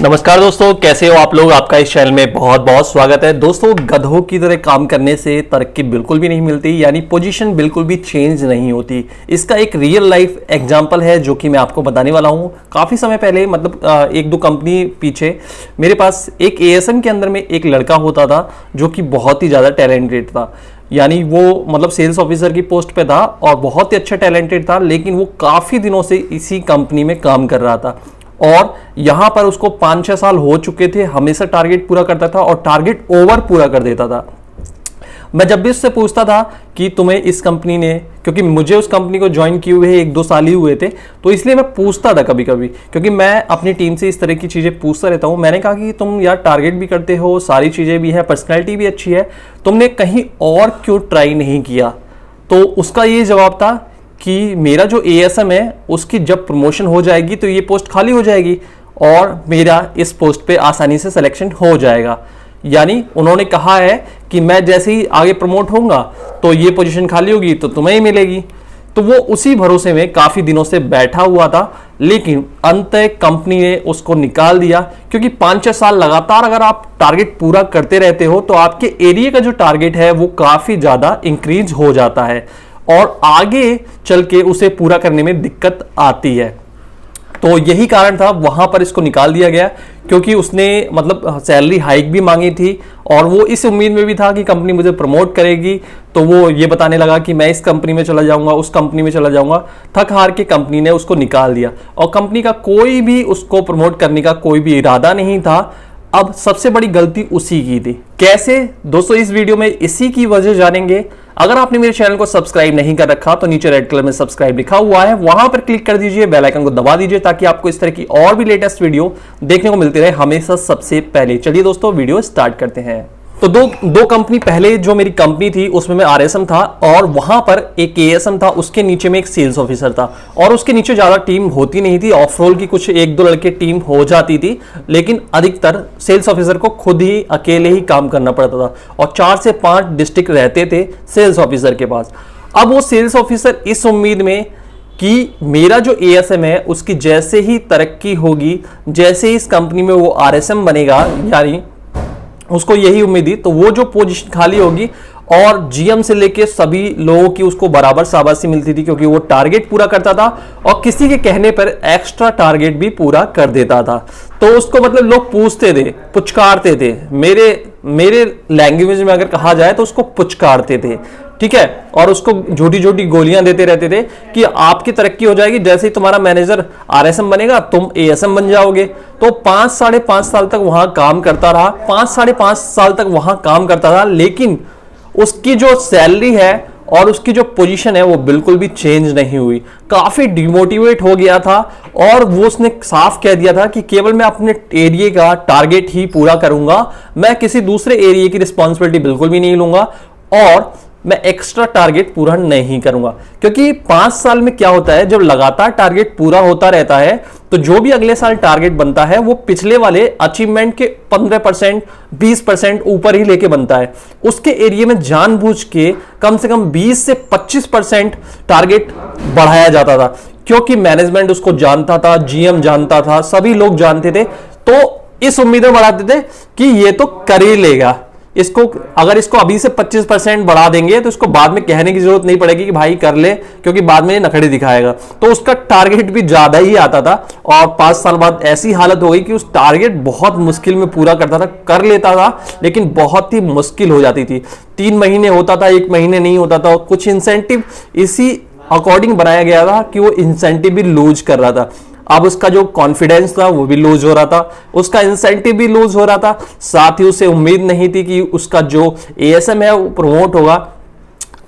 नमस्कार दोस्तों, कैसे हो आप लोग। आपका इस चैनल में बहुत बहुत स्वागत है। दोस्तों, गधों की तरह काम करने से तरक्की बिल्कुल भी नहीं मिलती, यानी पोजीशन बिल्कुल भी चेंज नहीं होती। इसका एक रियल लाइफ एग्जांपल है जो कि मैं आपको बताने वाला हूं। काफ़ी समय पहले, मतलब एक दो कंपनी पीछे, मेरे पास एक एएसएम के अंदर में एक लड़का होता था जो कि बहुत ही ज़्यादा टैलेंटेड था। यानी वो मतलब सेल्स ऑफिसर की पोस्ट पे था और बहुत ही अच्छा टैलेंटेड था, लेकिन वो काफ़ी दिनों से इसी कंपनी में काम कर रहा था और यहां पर उसको 5-6 साल हो चुके थे। हमेशा टारगेट पूरा करता था और टारगेट ओवर पूरा कर देता था। मैं जब भी उससे पूछता था कि तुम्हें इस कंपनी ने, क्योंकि मुझे उस कंपनी को ज्वाइन किए हुए 1-2 साल ही हुए थे, तो इसलिए मैं पूछता था कभी कभी, क्योंकि मैं अपनी टीम से इस तरह की चीज़ें पूछता रहता हूं। मैंने कहा कि तुम यार टारगेट भी करते हो, सारी चीज़ें भी है, पर्सनैलिटी भी अच्छी है, तुमने कहीं और क्यों ट्राई नहीं किया। तो उसका ये जवाब था कि मेरा जो एएसएम है उसकी जब प्रमोशन हो जाएगी तो ये पोस्ट खाली हो जाएगी और मेरा इस पोस्ट पे आसानी से सिलेक्शन हो जाएगा। यानी उन्होंने कहा है कि मैं जैसे ही आगे प्रमोट होऊंगा तो ये पोजीशन खाली होगी तो तुम्हें ही मिलेगी। तो वो उसी भरोसे में काफ़ी दिनों से बैठा हुआ था, लेकिन अंततः कंपनी ने उसको निकाल दिया, क्योंकि 5-6 साल लगातार अगर आप टारगेट पूरा करते रहते हो तो आपके एरिया का जो टारगेट है वो काफ़ी ज़्यादा इंक्रीज हो जाता है और आगे चल के उसे पूरा करने में दिक्कत आती है। तो यही कारण था, वहां पर इसको निकाल दिया गया, क्योंकि उसने मतलब सैलरी हाइक भी मांगी थी और वो इस उम्मीद में भी था कि कंपनी मुझे प्रमोट करेगी। तो वो ये बताने लगा कि मैं इस कंपनी में चला जाऊंगा, उस कंपनी में चला जाऊंगा। थक हार के कंपनी ने उसको निकाल दिया और कंपनी का कोई भी उसको प्रमोट करने का कोई भी इरादा नहीं था। अब सबसे बड़ी गलती उसी की थी। कैसे दोस्तों, इस वीडियो में इसी की वजह जानेंगे। अगर आपने मेरे चैनल को सब्सक्राइब नहीं कर रखा तो नीचे रेड कलर में सब्सक्राइब लिखा हुआ है, वहां पर क्लिक कर दीजिए, बेल आइकन को दबा दीजिए ताकि आपको इस तरह की और भी लेटेस्ट वीडियो देखने को मिलती रहे हमेशा सबसे पहले। चलिए दोस्तों, वीडियो स्टार्ट करते हैं। तो दो कंपनी पहले जो मेरी कंपनी थी उसमें मैं आरएसएम था और वहां पर एक एएसएम था, उसके नीचे में एक सेल्स ऑफिसर था और उसके नीचे ज्यादा टीम होती नहीं थी। ऑफ रोल की कुछ 1-2 लड़के टीम हो जाती थी, लेकिन अधिकतर सेल्स ऑफिसर को खुद ही अकेले ही काम करना पड़ता था और 4 से 5 डिस्ट्रिक्ट रहते थे सेल्स ऑफिसर के पास। अब वो सेल्स ऑफिसर इस उम्मीद में कि मेरा जो एएसएम है उसकी जैसे ही तरक्की होगी, जैसे ही इस कंपनी में वो आरएसएम बनेगा, यानी उसको यही उम्मीद थी, तो वो जो पोजीशन खाली होगी और जीएम से लेके सभी लोगों की उसको बराबर शाबाशी मिलती थी, क्योंकि वो टारगेट पूरा करता था और किसी के कहने पर एक्स्ट्रा टारगेट भी पूरा कर देता था। तो उसको मतलब लोग पूछते थे, पुचकारते थे, मेरे लैंग्वेज में अगर कहा जाए तो उसको पुचकारते थे, ठीक है। और उसको झूठी झूठी गोलियां देते रहते थे कि आपकी तरक्की हो जाएगी, जैसे ही तुम्हारा मैनेजर आरएसएम बनेगा तुम एएसएम बन जाओगे। तो 5-5.5 साल तक वहां काम करता रहा, 5-5.5 साल तक वहां काम करता था, लेकिन उसकी जो सैलरी है और उसकी जो पोजीशन है वो बिल्कुल भी चेंज नहीं हुई। काफी डिमोटिवेट हो गया था और वो उसने साफ कह दिया था कि केवल मैं अपने एरिया का टारगेट ही पूरा करूंगा, मैं किसी दूसरे एरिया की रिस्पॉन्सिबिलिटी बिल्कुल भी नहीं लूंगा और मैं एक्स्ट्रा टारगेट पूरा नहीं करूंगा। क्योंकि 5 साल में क्या होता है, जब लगातार टारगेट पूरा होता रहता है तो जो भी अगले साल टारगेट बनता है वो पिछले वाले अचीवमेंट के 15%, 20% ऊपर ही लेके बनता है। उसके एरिया में जानबूझ के कम से कम 20 से 25% टारगेट बढ़ाया जाता था, क्योंकि मैनेजमेंट उसको जानता था, जीएम जानता था, सभी लोग जानते थे। तो इस उम्मीद में बढ़ाते थे कि ये तो कर ही लेगा, इसको अगर इसको अभी से 25% बढ़ा देंगे तो इसको बाद में कहने की जरूरत नहीं पड़ेगी कि भाई कर ले, क्योंकि बाद में ये नखड़े दिखाएगा। तो उसका टारगेट भी ज्यादा ही आता था और 5 साल बाद ऐसी हालत हो गई कि उस टारगेट बहुत मुश्किल में पूरा करता था, कर लेता था लेकिन बहुत ही मुश्किल हो जाती थी। 3 महीने होता था, 1 महीने नहीं होता था। और कुछ इंसेंटिव इसी अकॉर्डिंग बनाया गया था कि वो इंसेंटिव भी लूज कर रहा था। अब उसका जो कॉन्फिडेंस था वो भी लूज हो रहा था, उसका इंसेंटिव भी लूज हो रहा था, साथ ही उसे उम्मीद नहीं थी कि उसका जो एएसएम है वो प्रमोट होगा।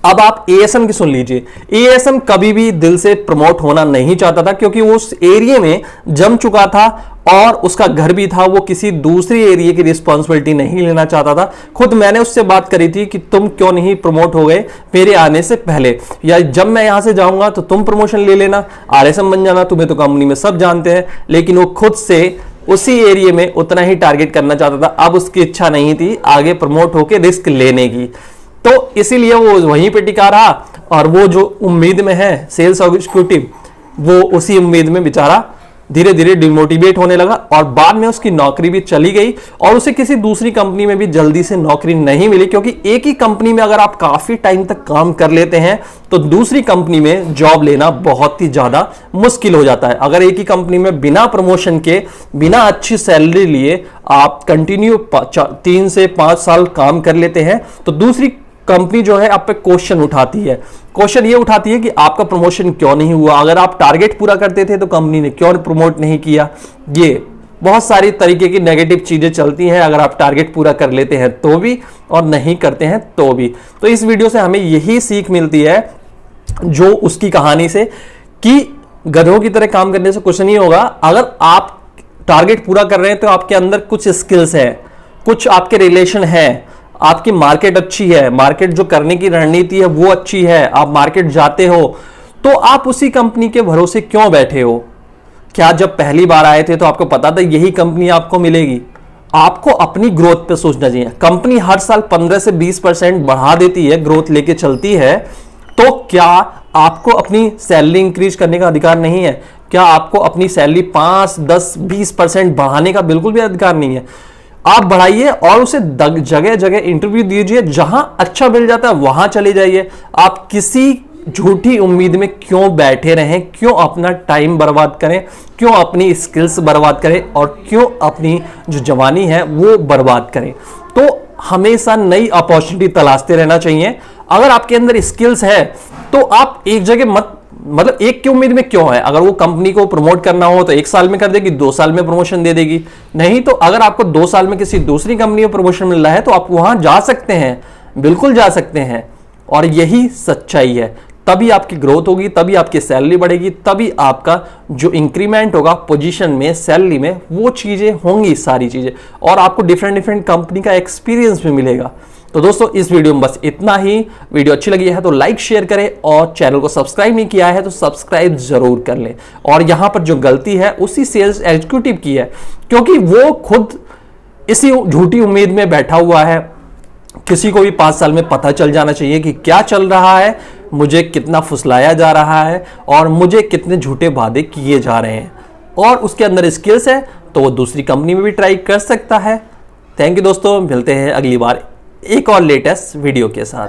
अब आप एएसएम की सुन लीजिए, एएसएम कभी भी दिल से प्रमोट होना नहीं चाहता था, क्योंकि वो उस एरिया में जम चुका था और उसका घर भी था, वो किसी दूसरी एरिया की रिस्पॉन्सिबिलिटी नहीं लेना चाहता था। खुद मैंने उससे बात करी थी कि तुम क्यों नहीं प्रमोट हो गए मेरे आने से पहले, या जब मैं यहां से जाऊंगा तो तुम प्रमोशन ले लेना, आरएसएम बन जाना, तुम्हें तो कंपनी में सब जानते हैं। लेकिन वो खुद से उसी एरिया में उतना ही टारगेट करना चाहता था। अब उसकी इच्छा नहीं थी आगे प्रमोट होकर रिस्क लेने की, तो इसीलिए वो वहीं पे टिका रहा और वो जो उम्मीद में है सेल्स एग्जीक्यूटिव, वो उसी उम्मीद में बेचारा धीरे धीरे डिमोटिवेट होने लगा और बाद में उसकी नौकरी भी चली गई और उसे किसी दूसरी कंपनी में भी जल्दी से नौकरी नहीं मिली, क्योंकि एक ही कंपनी में अगर आप काफी टाइम तक काम कर लेते हैं तो दूसरी कंपनी में जॉब लेना बहुत ही ज्यादा मुश्किल हो जाता है। अगर एक ही कंपनी में बिना प्रमोशन के, बिना अच्छी सैलरी लिए आप कंटिन्यू 3 से 5 साल काम कर लेते हैं तो दूसरी कंपनी जो है आप पे क्वेश्चन उठाती है। क्वेश्चन ये उठाती है कि आपका प्रमोशन क्यों नहीं हुआ, अगर आप टारगेट पूरा करते थे तो कंपनी ने क्यों प्रमोट नहीं किया। ये बहुत सारी तरीके की नेगेटिव चीजें चलती हैं अगर आप टारगेट पूरा कर लेते हैं तो भी और नहीं करते हैं तो भी। तो इस वीडियो से हमें यही सीख मिलती है जो उसकी कहानी से, कि गधों की तरह काम करने से कुछ नहीं होगा। अगर आप टारगेट पूरा कर रहे हैं तो आपके अंदर कुछ स्किल्स है, कुछ आपके रिलेशन है, आपकी मार्केट अच्छी है, मार्केट जो करने की रणनीति है वो अच्छी है, आप मार्केट जाते हो, तो आप उसी कंपनी के भरोसे क्यों बैठे हो। क्या जब पहली बार आए थे तो आपको पता था यही कंपनी आपको मिलेगी। आपको अपनी ग्रोथ पे सोचना चाहिए। कंपनी हर साल 15 से 20% बढ़ा देती है, ग्रोथ लेके चलती है, तो क्या आपको अपनी सैलरी इंक्रीज करने का अधिकार नहीं है? क्या आपको अपनी सैलरी 5, 10, 20% बढ़ाने का बिल्कुल भी अधिकार नहीं है? आप बढ़ाइए और उसे जगह जगह इंटरव्यू दीजिए, जहां अच्छा मिल जाता है वहां चले जाइए। आप किसी झूठी उम्मीद में क्यों बैठे रहें, क्यों अपना टाइम बर्बाद करें, क्यों अपनी स्किल्स बर्बाद करें और क्यों अपनी जो जवानी है वो बर्बाद करें। तो हमेशा नई अपॉर्चुनिटी तलाशते रहना चाहिए। अगर आपके अंदर स्किल्स है तो आप एक जगह मतलब एक की उम्मीद में क्यों है। अगर वो कंपनी को प्रमोट करना हो तो 1 साल में कर देगी, 2 साल में प्रमोशन दे देगी। नहीं तो अगर आपको 2 साल में किसी दूसरी कंपनी में प्रमोशन मिल रहा है तो आप वहां जा सकते हैं, बिल्कुल जा सकते हैं। और यही सच्चाई है। तभी आपकी ग्रोथ होगी, तभी आपकी सैलरी बढ़ेगी, तभी आपका जो इंक्रीमेंट होगा पोजीशन में, सैलरी में, वो चीजें होंगी, सारी चीजें। और आपको डिफरेंट कंपनी का एक्सपीरियंस भी मिलेगा। तो दोस्तों इस वीडियो में बस इतना ही। वीडियो अच्छी लगी है तो लाइक शेयर करें और चैनल को सब्सक्राइब नहीं किया है तो सब्सक्राइब जरूर कर लें। और यहां पर जो गलती है उसी सेल्स एग्जीक्यूटिव की है, क्योंकि वो खुद इसी झूठी उम्मीद में बैठा हुआ है। किसी को भी 5 साल में पता चल जाना चाहिए कि क्या चल रहा है, मुझे कितना फुसलाया जा रहा है और मुझे कितने झूठे वादे किए जा रहे हैं, और उसके अंदर स्किल्स है तो वो दूसरी कंपनी में भी ट्राई कर सकता है। थैंक यू दोस्तों, मिलते हैं अगली बार एक और लेटेस्ट वीडियो के साथ।